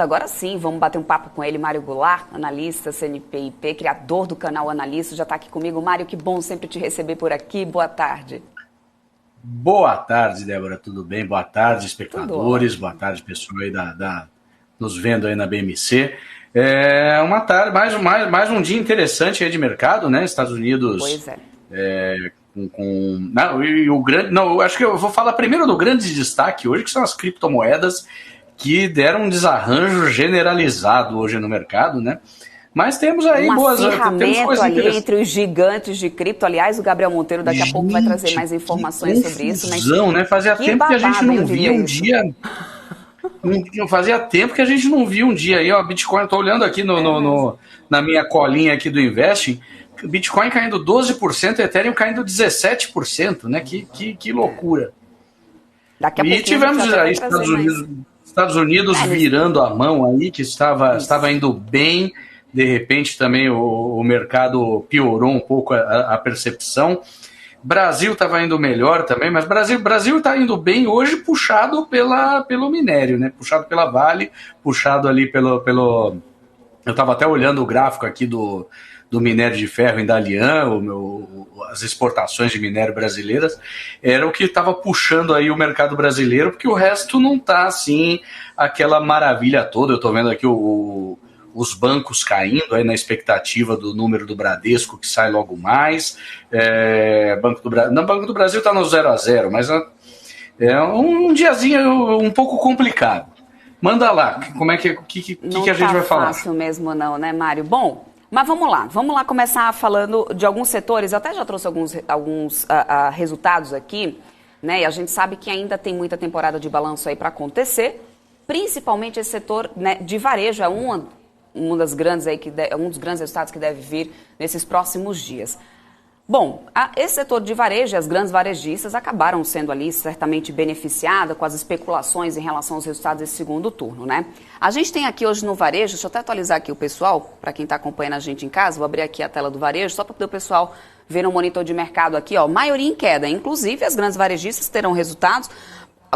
Agora sim, vamos bater um papo com ele, Mário Goulart, analista, CNPIP, criador do canal Analista, já está aqui comigo. Mário, que bom sempre te receber por aqui. Boa tarde. Boa tarde, Débora, tudo bem? Boa tarde, Tudo espectadores, boa ótimo. tarde, pessoal aí nos vendo aí na BMC. É uma tarde, mais um dia interessante aí de mercado, né? Estados Pois Unidos é. não, e o grande. Não, eu acho que eu vou falar primeiro do grande destaque hoje, que são as criptomoedas que deram um desarranjo generalizado hoje no mercado, né? Mas temos aí Um temos acirramento coisas ali interessantes. entre os gigantes de cripto. Aliás, o Gabriel Monteiro daqui a pouco vai trazer Gente, mais que informações sobre isso, mas confusão, né? Fazia que tempo que a gente babado, hein, eu não diria via um isso. dia. Não fazia tempo que a gente não via um dia aí, ó, Bitcoin, eu tô olhando aqui É mesmo. na minha colinha aqui do Investing, Bitcoin caindo 12%, Ethereum caindo 17%, né? Que É. loucura. Daqui a E pouquinho a gente tivemos até vai aí trazer mais. Estados Unidos É, virando a mão aí, que estava isso. indo bem, de repente também o mercado piorou um pouco a percepção. Brasil estava indo melhor também, mas Brasil está indo bem hoje, puxado pelo minério, né? Puxado pela Vale, puxado ali eu estava até olhando o gráfico aqui do minério de ferro em Dalian, as exportações de minério brasileiras, era o que estava puxando aí o mercado brasileiro, porque o resto não está assim, aquela maravilha toda. Eu estou vendo aqui os bancos caindo aí na expectativa do número do Bradesco, que sai logo mais. Banco do Brasil está no 0-0, mas é um diazinho um pouco complicado. Manda lá, como é que Não a gente tá vai falar? fácil mesmo não, né, Mário? Bom, mas vamos lá começar falando de alguns setores. Eu até já trouxe alguns resultados aqui, né? E a gente sabe que ainda tem muita temporada de balanço aí para acontecer, principalmente esse setor, né, de varejo é uma das grandes aí um dos grandes resultados que deve vir nesses próximos dias. Bom, esse setor de varejo, as grandes varejistas acabaram sendo ali certamente beneficiadas com as especulações em relação aos resultados desse segundo turno, né? A gente tem aqui hoje no varejo, deixa eu até atualizar aqui o pessoal, para quem está acompanhando a gente em casa, vou abrir aqui a tela do varejo, só para poder o pessoal ver no monitor de mercado aqui, ó, maioria em queda, inclusive as grandes varejistas terão resultados,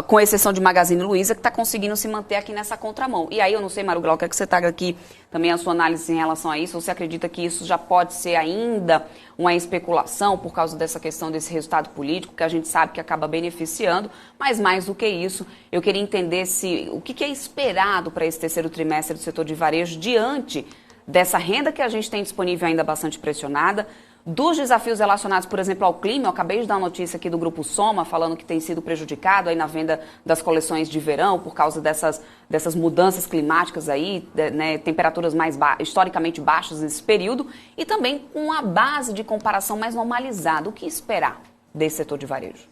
com exceção de Magazine Luiza, que está conseguindo se manter aqui nessa contramão. E aí, eu não sei, Mário Goulart, quero que você traga aqui também a sua análise em relação a isso. Você acredita que isso já pode ser ainda uma especulação por causa dessa questão desse resultado político, que a gente sabe que acaba beneficiando, mas mais do que isso, eu queria entender o que é esperado para esse terceiro trimestre do setor de varejo diante dessa renda que a gente tem disponível ainda bastante pressionada, dos desafios relacionados, por exemplo, ao clima. Eu acabei de dar uma notícia aqui do Grupo Soma, falando que tem sido prejudicado aí na venda das coleções de verão por causa dessas mudanças climáticas aí, né, temperaturas historicamente baixas nesse período, e também com a base de comparação mais normalizada. O que esperar desse setor de varejo?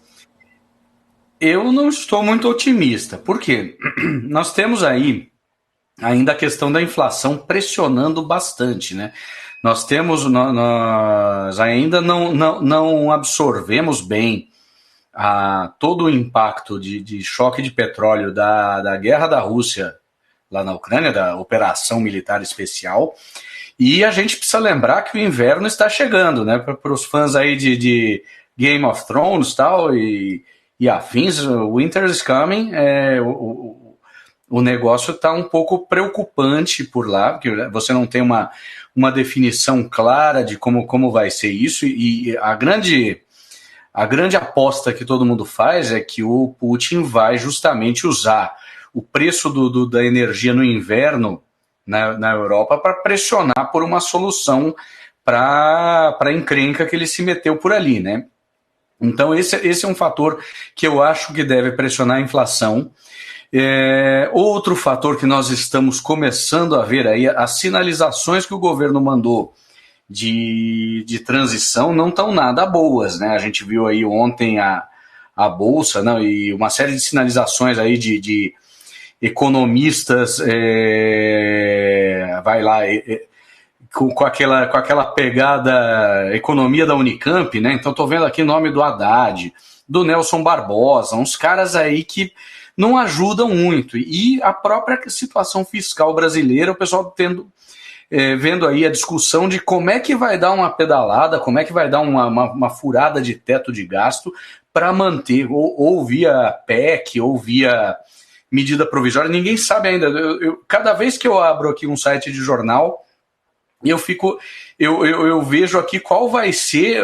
Eu não estou muito otimista, porque nós temos aí ainda a questão da inflação pressionando bastante, né? Nós ainda não absorvemos bem todo o impacto de choque de petróleo da guerra da Rússia lá na Ucrânia, da operação militar especial, e a gente precisa lembrar que o inverno está chegando, né? Para os fãs aí de Game of Thrones tal, e afins, Winter is coming, o negócio está um pouco preocupante por lá, porque você não tem uma definição clara de como vai ser isso, e a grande aposta que todo mundo faz é que o Putin vai justamente usar o preço da energia no inverno na Europa para pressionar por uma solução para a encrenca que ele se meteu por ali, né? Então esse é um fator que eu acho que deve pressionar a inflação. Outro fator que nós estamos começando a ver aí, as sinalizações que o governo mandou de transição não estão nada boas, né? A gente viu aí ontem a Bolsa, não, e uma série de sinalizações aí de economistas, vai lá, com aquela pegada economia da Unicamp, né? Então estou vendo aqui o nome do Haddad, do Nelson Barbosa, uns caras aí que não ajudam muito. E a própria situação fiscal brasileira, o pessoal vendo aí a discussão de como é que vai dar uma pedalada, como é que vai dar uma furada de teto de gasto para manter, ou via PEC, ou via medida provisória, ninguém sabe ainda. Cada vez que eu abro aqui um site de jornal, eu vejo aqui qual vai ser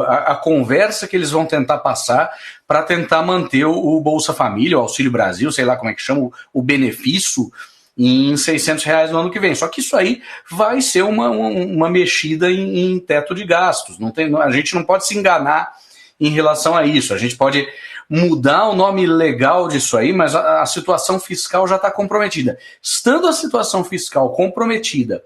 a conversa que eles vão tentar passar para tentar manter o Bolsa Família, o Auxílio Brasil, sei lá como é que chama, o benefício em R$600 no ano que vem. Só que isso aí vai ser uma mexida em teto de gastos. A gente não pode se enganar em relação a isso. A gente pode mudar o nome legal disso aí, mas a situação fiscal já está comprometida. Estando a situação fiscal comprometida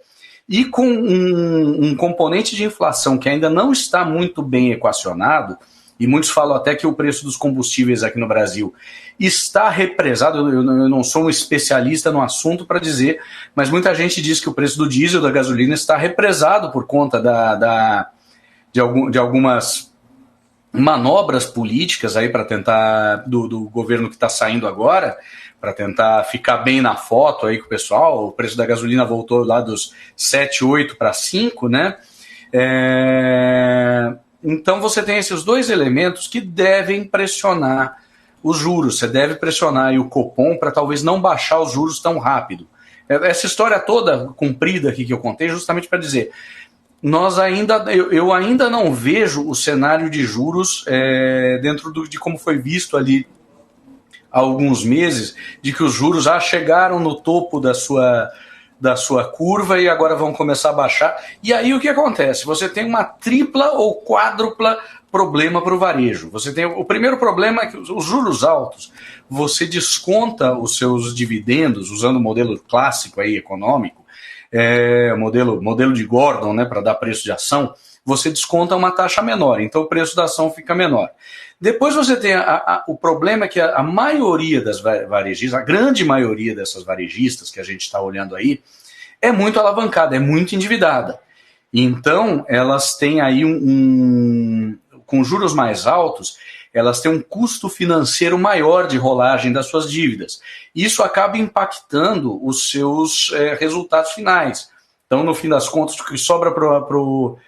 e com um componente de inflação que ainda não está muito bem equacionado, e muitos falam até que o preço dos combustíveis aqui no Brasil está represado. Eu não sou um especialista no assunto para dizer, mas muita gente diz que o preço do diesel, da gasolina, está represado por conta de algumas manobras políticas aí para tentar, do governo que está saindo agora, para tentar ficar bem na foto aí com o pessoal. O preço da gasolina voltou lá dos 7, 8 para 5, né? Então você tem esses dois elementos que devem pressionar os juros. Você deve pressionar aí o Copom para talvez não baixar os juros tão rápido. Essa história toda comprida aqui que eu contei justamente para dizer, eu ainda não vejo o cenário de juros dentro de como foi visto ali há alguns meses, de que os juros já chegaram no topo da sua curva e agora vão começar a baixar. E aí o que acontece? Você tem uma tripla ou quádrupla problema para o varejo. Você tem o primeiro problema é que os juros altos, você desconta os seus dividendos usando o modelo clássico aí, econômico, modelo de Gordon, né, para dar preço de ação, você desconta uma taxa menor, então o preço da ação fica menor. Depois você tem o problema é que a maioria das varejistas, a grande maioria dessas varejistas que a gente está olhando aí, é muito alavancada, é muito endividada. Então, elas têm aí com juros mais altos, elas têm um custo financeiro maior de rolagem das suas dívidas. Isso acaba impactando os seus resultados finais. Então, no fim das contas, o que sobra para o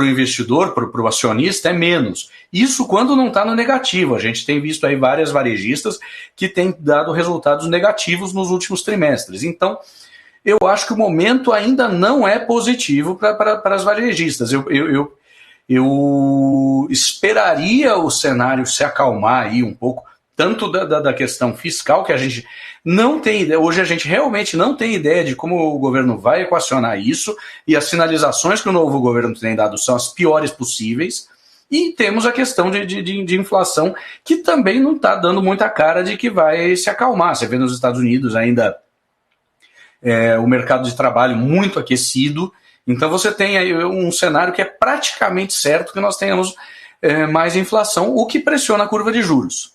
investidor, para o acionista, é menos. Isso quando não está no negativo. A gente tem visto aí várias varejistas que têm dado resultados negativos nos últimos trimestres. Então, eu acho que o momento ainda não é positivo para as varejistas. Eu esperaria o cenário se acalmar aí um pouco, tanto da questão fiscal, que a gente não tem ideia, hoje a gente realmente não tem ideia de como o governo vai equacionar isso, e as sinalizações que o novo governo tem dado são as piores possíveis, e temos a questão de inflação, que também não está dando muita cara de que vai se acalmar. Você vê nos Estados Unidos ainda o mercado de trabalho muito aquecido. Então você tem aí um cenário que é praticamente certo que nós tenhamos mais inflação, o que pressiona a curva de juros.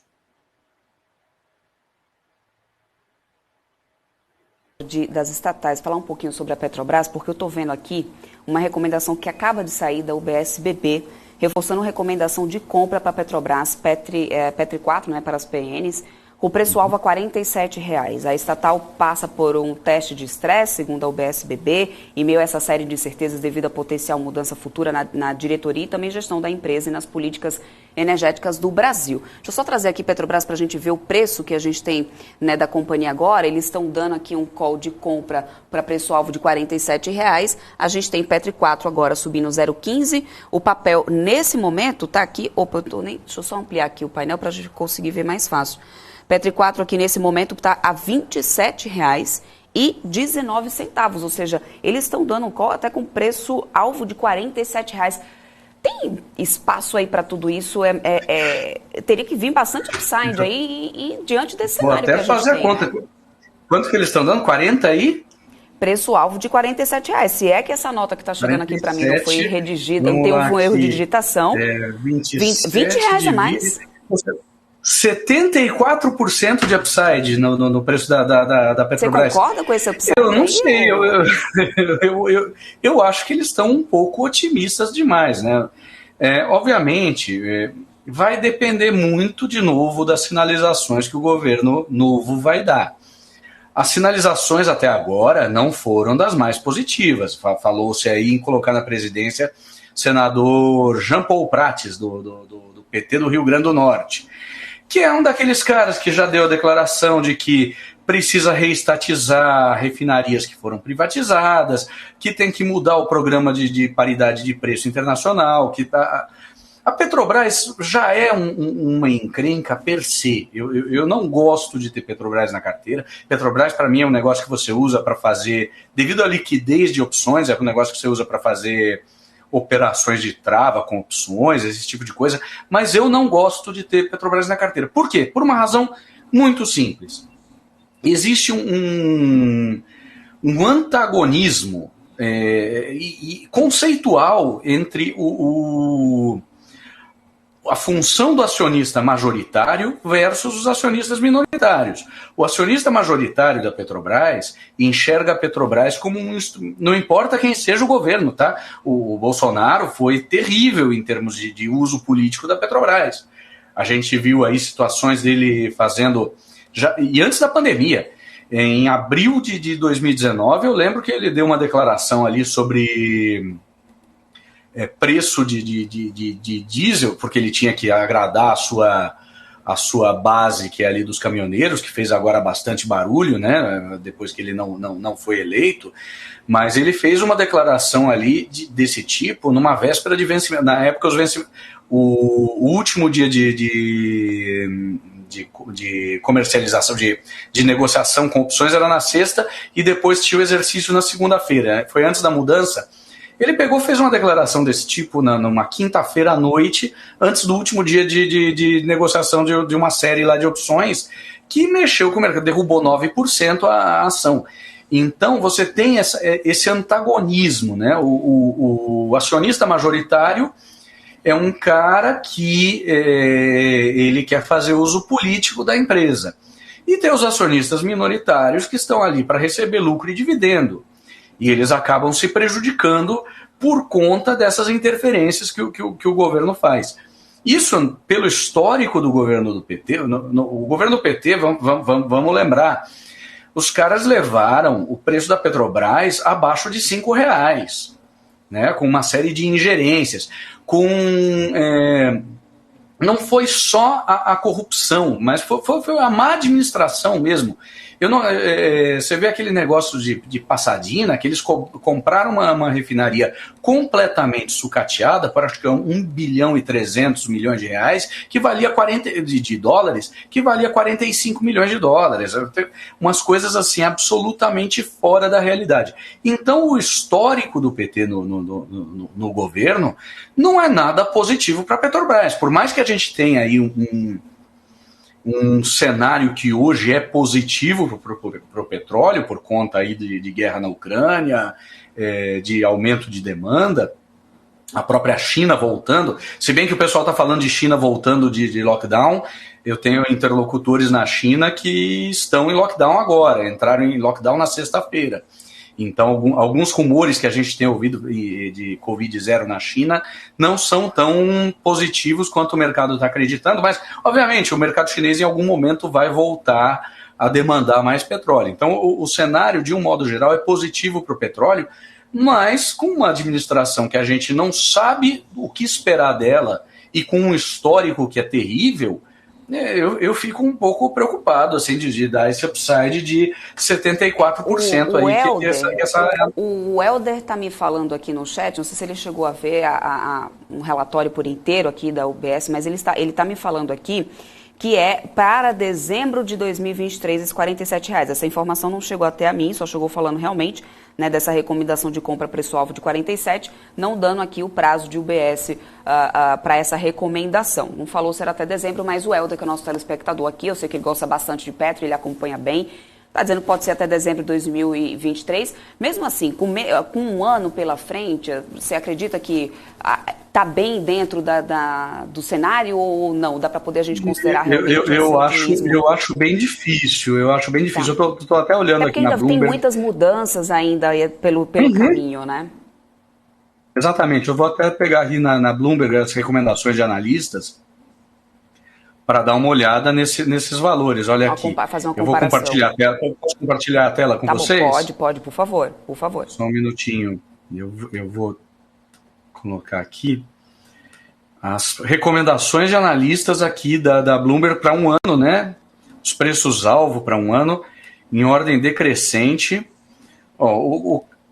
Das estatais, falar um pouquinho sobre a Petrobras, porque eu estou vendo aqui uma recomendação que acaba de sair da UBSBB, reforçando a recomendação de compra para a Petrobras, Petri 4, né, para as PNs, com o preço-alvo a R$ 47,00. A estatal passa por um teste de estresse, segundo a UBSBB, em meio a essa série de incertezas devido à potencial mudança futura na diretoria e também gestão da empresa e nas políticas energéticas do Brasil. Deixa eu só trazer aqui Petrobras para a gente ver o preço que a gente tem, né, da companhia agora. Eles estão dando aqui um call de compra para preço-alvo de R$ 47,00. A gente tem Petri 4 agora subindo 0,15. O papel, nesse momento, está aqui... Deixa eu só ampliar aqui o painel para a gente conseguir ver mais fácil. Petri 4 aqui nesse momento está a R$ 27,19, ou seja, eles estão dando um call até com preço-alvo de R$ 47,00. Tem espaço aí para tudo isso? Teria que vir bastante upside aí e diante desse cenário que a gente tem. Vou até fazer a conta. Né? Quanto que eles estão dando? 40 aí? Preço-alvo de R$ 47,00. Se é que essa nota que está chegando aqui para mim não foi redigida, não teve um erro de digitação. R$20 a mais. 74% de upside no preço da Petrobras. Você concorda com esse upside? Eu não sei. Eu acho que eles estão um pouco otimistas demais, né? Obviamente, vai depender muito, de novo, das sinalizações que o governo novo vai dar. As sinalizações até agora não foram das mais positivas. Falou-se aí em colocar na presidência o senador Jean Paul Prates, do PT do Rio Grande do Norte, que é um daqueles caras que já deu a declaração de que precisa reestatizar refinarias que foram privatizadas, que tem que mudar o programa de paridade de preço internacional, que a Petrobras já é uma encrenca per se. Eu não gosto de ter Petrobras na carteira. Petrobras, para mim, é um negócio que você usa para fazer, devido à liquidez de opções, é um negócio que você usa para fazer operações de trava com opções, esse tipo de coisa, mas eu não gosto de ter Petrobras na carteira. Por quê? Por uma razão muito simples. Existe um antagonismo conceitual entre a função do acionista majoritário versus os acionistas minoritários. O acionista majoritário da Petrobras enxerga a Petrobras como não importa quem seja o governo, tá? O Bolsonaro foi terrível em termos de uso político da Petrobras. A gente viu aí situações dele fazendo... e antes da pandemia, em abril de 2019, eu lembro que ele deu uma declaração ali sobre... preço de diesel, porque ele tinha que agradar a sua base, que é ali dos caminhoneiros, que fez agora bastante barulho, né, depois que ele não foi eleito, mas ele fez uma declaração ali desse tipo numa véspera de vencimento. Na época, o último dia de comercialização, de negociação com opções era na sexta, e depois tinha o exercício na segunda-feira, né? Foi antes da mudança. Ele fez uma declaração desse tipo numa quinta-feira à noite, antes do último dia de negociação de uma série lá de opções, que mexeu com o mercado, derrubou 9% a ação. Então, você tem esse antagonismo, né? O acionista majoritário é um cara que ele quer fazer uso político da empresa. E tem os acionistas minoritários que estão ali para receber lucro e dividendo. E eles acabam se prejudicando por conta dessas interferências que o governo faz. Isso, pelo histórico do governo do PT, o governo do PT, vamos lembrar, os caras levaram o preço da Petrobras abaixo de R$5, né, com uma série de ingerências, não foi só a corrupção, mas foi a má administração mesmo. Você vê aquele negócio de Pasadena, que eles compraram uma refinaria completamente sucateada, por acho que $1,3 bilhão que valia dólares, que valia $45 milhões. Umas coisas assim absolutamente fora da realidade. Então o histórico do PT no governo não é nada positivo para a Petrobras. Por mais que a gente tenha aí um cenário que hoje é positivo para o petróleo, por conta aí de guerra na Ucrânia, de aumento de demanda, a própria China voltando, se bem que o pessoal está falando de China voltando de lockdown, eu tenho interlocutores na China que estão em lockdown agora, entraram em lockdown na sexta-feira. Então, alguns rumores que a gente tem ouvido de Covid-0 na China não são tão positivos quanto o mercado está acreditando, mas, obviamente, o mercado chinês em algum momento vai voltar a demandar mais petróleo. Então, o cenário, de um modo geral, é positivo para o petróleo, mas com uma administração que a gente não sabe o que esperar dela e com um histórico que é terrível, eu fico um pouco preocupado assim, de dar esse upside de 74% aí. O Helder está me falando aqui no chat, não sei se ele chegou a ver um relatório por inteiro aqui da UBS, mas ele está me falando aqui que é para dezembro de 2023, esses R$47. Essa informação não chegou até a mim, só chegou falando realmente, né, dessa recomendação de compra preço-alvo de 47, não dando aqui o prazo de UBS para essa recomendação. Não falou se era até dezembro, mas o Helder, que é o nosso telespectador aqui, eu sei que ele gosta bastante de Petro, ele acompanha bem, está dizendo que pode ser até dezembro de 2023. Mesmo assim, com um ano pela frente, você acredita que está bem dentro do cenário ou não? Dá para poder a gente considerar realmente? Eu acho bem difícil. Eu estou até olhando aqui na Bloomberg. Tem muitas mudanças ainda pelo caminho, né? Exatamente. Eu vou até pegar aqui na Bloomberg as recomendações de analistas para dar uma olhada nesses valores. Olha aqui. Fazer uma comparação. Eu vou compartilhar a tela. Posso compartilhar a tela com vocês? Pode, por favor. Só um minutinho. Eu vou colocar aqui. as recomendações de analistas aqui da Bloomberg para um ano, né? Os preços-alvo para um ano em ordem decrescente.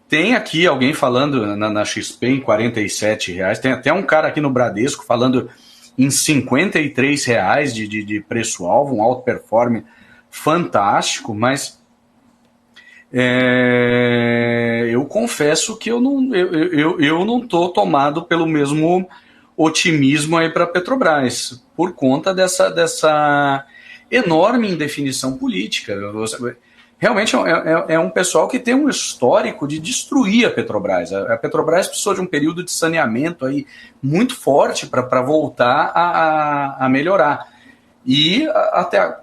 Tem aqui alguém falando na XP em R$47. Tem até um cara aqui no Bradesco falando em R$53 de preço-alvo, um outperform fantástico, mas eu confesso que eu não estou tomado pelo mesmo otimismo aí para a Petrobras, por conta dessa enorme indefinição política. Realmente é um pessoal que tem um histórico de destruir a Petrobras. A Petrobras precisou de um período de saneamento aí muito forte para voltar a melhorar. E até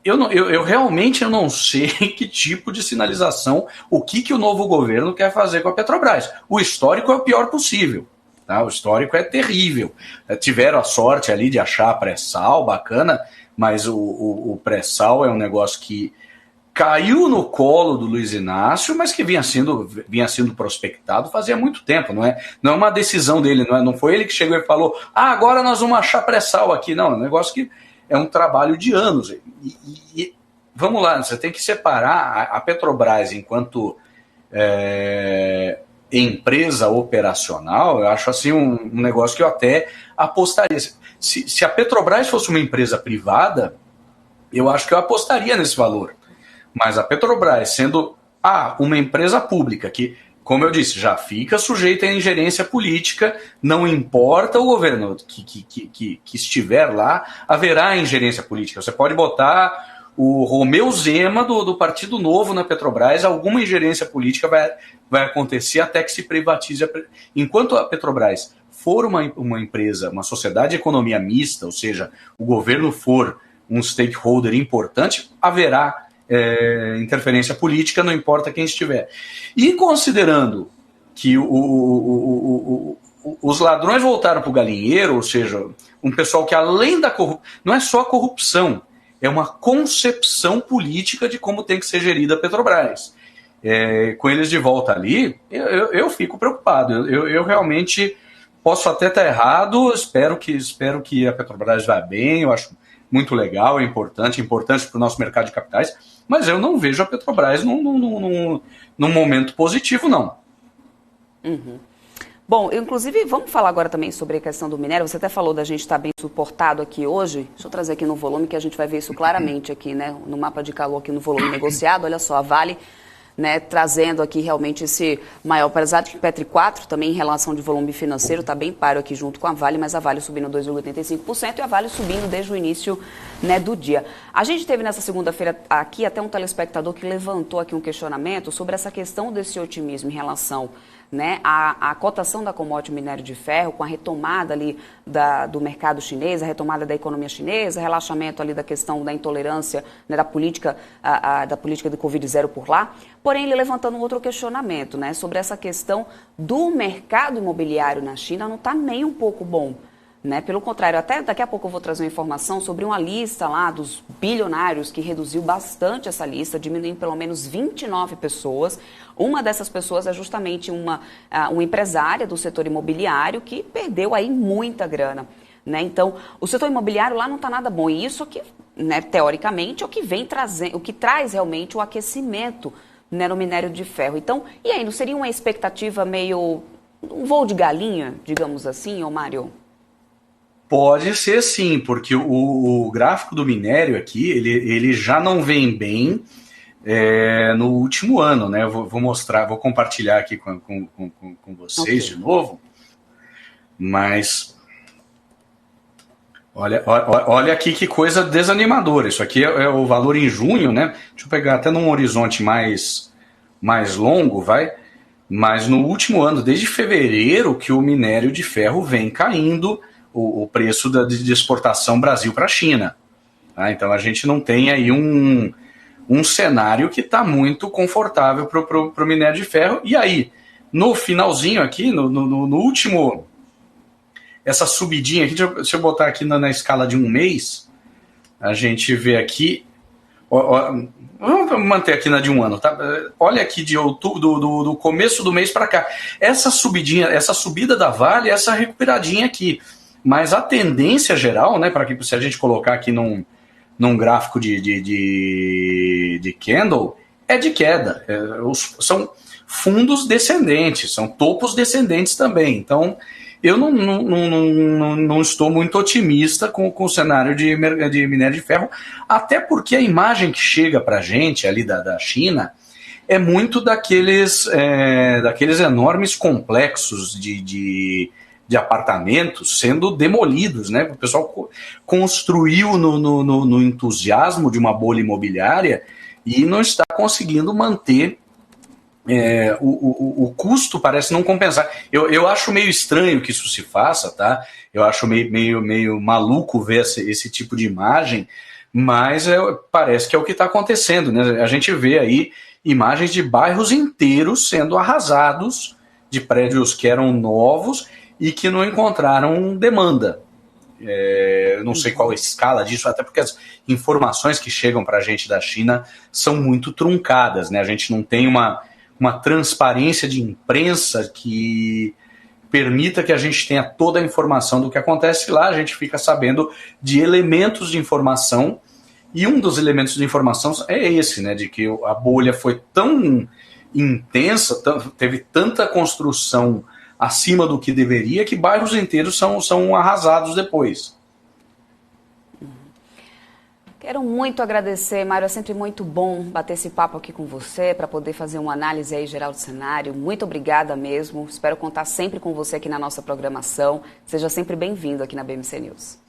eu realmente não sei que tipo de sinalização, o que o novo governo quer fazer com a Petrobras. O histórico é o pior possível. Tá? O histórico é terrível. Tiveram a sorte ali de achar pré-sal, bacana, mas o pré-sal é um negócio que caiu no colo do Luiz Inácio, mas que vinha sendo prospectado fazia muito tempo. Não é uma decisão dele, não foi ele que chegou e falou: agora nós vamos achar pré-sal aqui. Não, é um negócio que é um trabalho de anos. E vamos lá, você tem que separar a Petrobras enquanto empresa operacional. Eu acho assim um negócio que eu até apostaria. Se a Petrobras fosse uma empresa privada, eu acho que eu apostaria nesse valor. Mas a Petrobras, sendo uma empresa pública, que, como eu disse, já fica sujeita à ingerência política, não importa o governo que estiver lá, haverá ingerência política. Você pode botar o Romeu Zema do Partido Novo na Petrobras, alguma ingerência política vai acontecer até que se privatize. Enquanto a Petrobras for uma empresa, uma sociedade de economia mista, ou seja, o governo for um stakeholder importante, haverá interferência política, não importa quem estiver. E considerando que os ladrões voltaram para o galinheiro, ou seja, um pessoal que além da corrupção, não é só a corrupção, é uma concepção política de como tem que ser gerida a Petrobras. Com eles de volta ali, eu fico preocupado. Eu realmente posso até estar errado, espero que a Petrobras vá bem, eu acho muito legal, é importante para o nosso mercado de capitais, mas eu não vejo a Petrobras num momento positivo, não. Uhum. Bom, inclusive, vamos falar agora também sobre a questão do minério. Você até falou da gente estar bem suportado aqui hoje. Deixa eu trazer aqui no volume, que a gente vai ver isso claramente aqui, né? No mapa de calor aqui no volume negociado. Olha só, a Vale, né, trazendo aqui realmente esse maior, apesar de que Petri 4 também em relação de volume financeiro está bem páreo aqui junto com a Vale, mas a Vale subindo 2,85% e a Vale subindo desde o início, né, do dia. A gente teve nessa segunda-feira aqui até um telespectador que levantou aqui um questionamento sobre essa questão desse otimismo em relação, né, a cotação da commodity minério de ferro, com a retomada ali do mercado chinês, a retomada da economia chinesa, relaxamento ali da questão da intolerância, né, da política do Covid-0 por lá. Porém, ele levantando um outro questionamento, né, sobre essa questão do mercado imobiliário na China não está nem um pouco bom. Né? Pelo contrário, até daqui a pouco eu vou trazer uma informação sobre uma lista lá dos bilionários que reduziu bastante essa lista, diminuindo pelo menos 29 pessoas. Uma dessas pessoas é justamente uma empresária do setor imobiliário que perdeu aí muita grana. Né? Então, o setor imobiliário lá não está nada bom. E isso aqui, né, teoricamente, é o que vem trazendo, o que traz realmente o aquecimento, né, no minério de ferro. Então, e aí, não seria uma expectativa meio um voo de galinha, digamos assim, ô Mário? Pode ser sim, porque o gráfico do minério aqui, ele já não vem bem no último ano, né? Eu vou mostrar, vou compartilhar aqui com vocês de novo, mas olha aqui que coisa desanimadora. Isso aqui é o valor em junho, né? Deixa eu pegar até num horizonte mais longo, mas no último ano, desde fevereiro, que o minério de ferro vem caindo, o preço de exportação Brasil para a China. Tá? Então a gente não tem aí um cenário que está muito confortável para o minério de ferro. E aí, no finalzinho aqui, no último, essa subidinha aqui, deixa eu botar aqui na escala de um mês, a gente vê aqui Vamos manter aqui na de um ano, tá? Olha aqui de outubro, do começo do mês para cá. Essa subida da Vale, essa recuperadinha aqui. Mas a tendência geral, né, para que se a gente colocar aqui num gráfico de candle, é de queda. São fundos descendentes, são topos descendentes também. Então, eu não estou muito otimista com o cenário de minério de ferro, até porque a imagem que chega para a gente ali da China é muito daqueles enormes complexos de apartamentos sendo demolidos, né? O pessoal construiu no entusiasmo de uma bolha imobiliária e não está conseguindo manter. O custo parece não compensar. Eu acho meio estranho que isso se faça, tá? Eu acho meio maluco ver esse tipo de imagem, mas parece que é o que está acontecendo, né? A gente vê aí imagens de bairros inteiros sendo arrasados, de prédios que eram novos e que não encontraram demanda. Eu não sei qual a escala disso, até porque as informações que chegam para a gente da China são muito truncadas, né? A gente não tem uma transparência de imprensa que permita que a gente tenha toda a informação do que acontece lá. A gente fica sabendo de elementos de informação, e um dos elementos de informação é esse, né, de que a bolha foi tão intensa, teve tanta construção acima do que deveria, que bairros inteiros são arrasados depois. Quero muito agradecer, Mário, é sempre muito bom bater esse papo aqui com você, para poder fazer uma análise aí geral do cenário. Muito obrigada mesmo, espero contar sempre com você aqui na nossa programação. Seja sempre bem-vindo aqui na BMC News.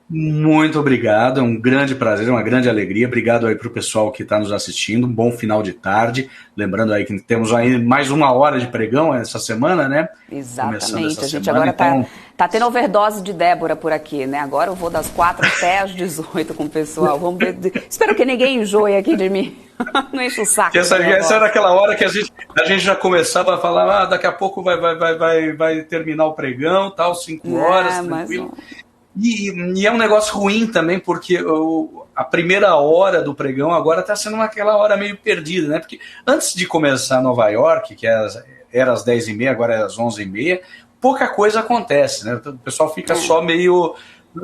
Muito obrigado, é um grande prazer, uma grande alegria. Obrigado aí para o pessoal que está nos assistindo, um bom final de tarde. Lembrando aí que temos aí mais 1 hora de pregão essa semana, né? Exatamente, a gente agora tá tendo overdose de Débora por aqui, né? Agora eu vou das 4 até às 18 com o pessoal. Vamos ver. Espero que ninguém enjoe aqui de mim. Não enche o saco. Essa era aquela hora que a gente já começava a falar, daqui a pouco vai terminar o pregão, tal, 5 horas, tranquilo. E é um negócio ruim também, porque a primeira hora do pregão agora está sendo aquela hora meio perdida, né? Porque antes de começar Nova York, que era às 10h30, agora é às 11h30, pouca coisa acontece, né? O pessoal fica só meio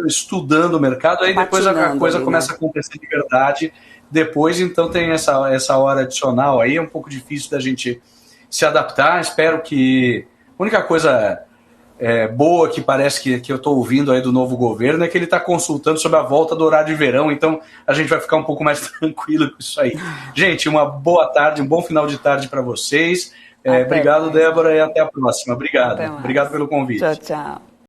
estudando o mercado, aí depois a coisa começa a acontecer de verdade depois, então tem essa hora adicional aí, é um pouco difícil da gente se adaptar. Espero que a única coisa boa que parece que eu estou ouvindo aí do novo governo é que ele está consultando sobre a volta do horário de verão, então a gente vai ficar um pouco mais tranquilo com isso aí. Gente, uma boa tarde, um bom final de tarde para vocês. Obrigado, Débora, e até a próxima. Obrigado pelo convite. Tchau, tchau.